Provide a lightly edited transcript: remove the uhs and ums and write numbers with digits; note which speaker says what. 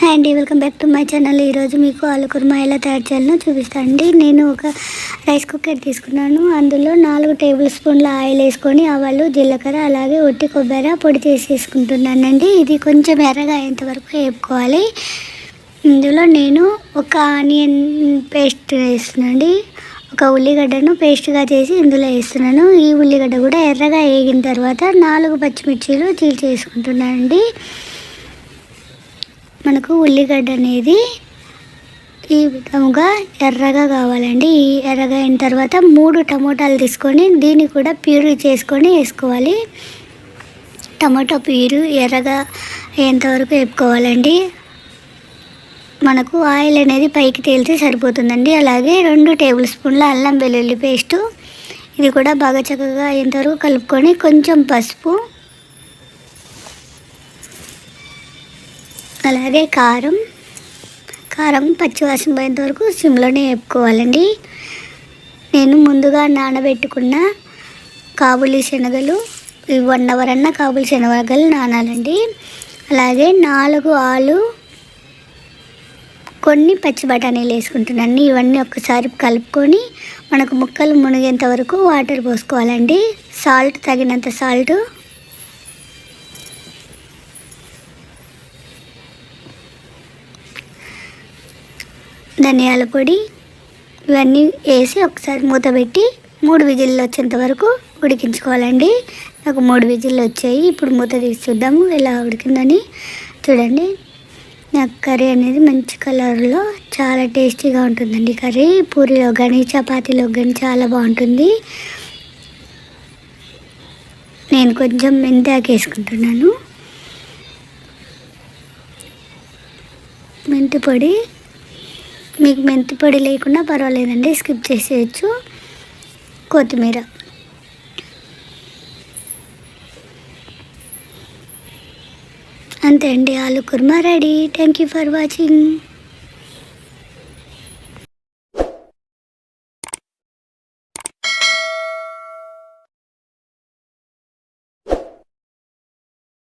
Speaker 1: Hi అండి, welcome back to my channel. ఈరోజు మీకు ఆలు కుర్మా ఎలా తయారు చేయాలో చూపిస్తానండి. నేను ఒక రైస్ కుక్కర్ తీసుకున్నాను. అందులో 4 టేబుల్ స్పూన్ల ఆయిల్ వేసుకొని ఆవాలు, జీలకర్ర, అలాగే ఒట్టి కొబ్బరి పొడి చేసేసుకుంటున్నానండి. ఇది కొంచెం ఎర్రగా అయ్యేంత వరకు వేపుకోవాలి. ఇందులో నేను ఒక ఆనియన్ పేస్ట్ వేస్తున్నానండి. ఒక ఉల్లిగడ్డను పేస్ట్గా చేసి ఇందులో వేస్తున్నాను. ఈ ఉల్లిగడ్డ కూడా ఎర్రగా వేగిన తర్వాత 4 పచ్చిమిర్చీలు చీల్చేసుకుంటున్నానండి. మనకు ఉల్లిగడ్డ అనేది ఈ విధంగా ఎర్రగా కావాలండి. ఈ ఎర్రగా అయిన తర్వాత 3 టమోటాలు తీసుకొని దీన్ని కూడా ప్యూరీ చేసుకొని వేసుకోవాలి. టమాటో ప్యూరీ ఎర్రగా అయ్యేంతవరకు వేపుకోవాలండి. మనకు ఆయిల్ అనేది పైకి తేలితే సరిపోతుందండి. అలాగే 2 టేబుల్ స్పూన్ల అల్లం వెల్లుల్లి పేస్టు, ఇది కూడా బాగా చక్కగా అయ్యేంతవరకు కలుపుకొని కొంచెం పసుపు, అలాగే కారం పచ్చివాసన పోయేంత వరకు సిమ్లోనే వేపుకోవాలండి. నేను ముందుగా నానబెట్టుకున్న కాబూలీ శనగలు 1 అవర్ అన్న కాబూలీ శనగలు నానాలండి. అలాగే 4 ఆలు, కొన్ని పచ్చి బఠానీలు వేసుకుంటున్నాను. ఇవన్నీ ఒక్కసారి కలుపుకొని మనకు ముక్కలు మునిగేంత వరకు వాటర్ పోసుకోవాలండి. సాల్ట్ తగినంత సాల్ట్, ధనియాల పొడి, ఇవన్నీ వేసి ఒకసారి మూత పెట్టి 3 విజిల్లు వచ్చేంత వరకు ఉడికించుకోవాలండి. నాకు 3 విజిల్లు వచ్చాయి. ఇప్పుడు మూత తీసి చూద్దాము ఎలా ఉడికిందని. చూడండి, నాకు కర్రీ అనేది మంచి కలర్లో చాలా టేస్టీగా ఉంటుందండి. కర్రీ పూరీలో కానీ చపాతీలో కానీ చాలా బాగుంటుంది. నేను కొంచెం మెంతాకు వేసుకుంటున్నాను. మెంతి పొడి, మీకు మెంతి పొడి లేకుండా పర్వాలేదండి, స్కిప్ చేసేయచ్చు. కొత్తిమీర, అంతే అండి, ఆలు కుర్మా ready. Thank you for watching.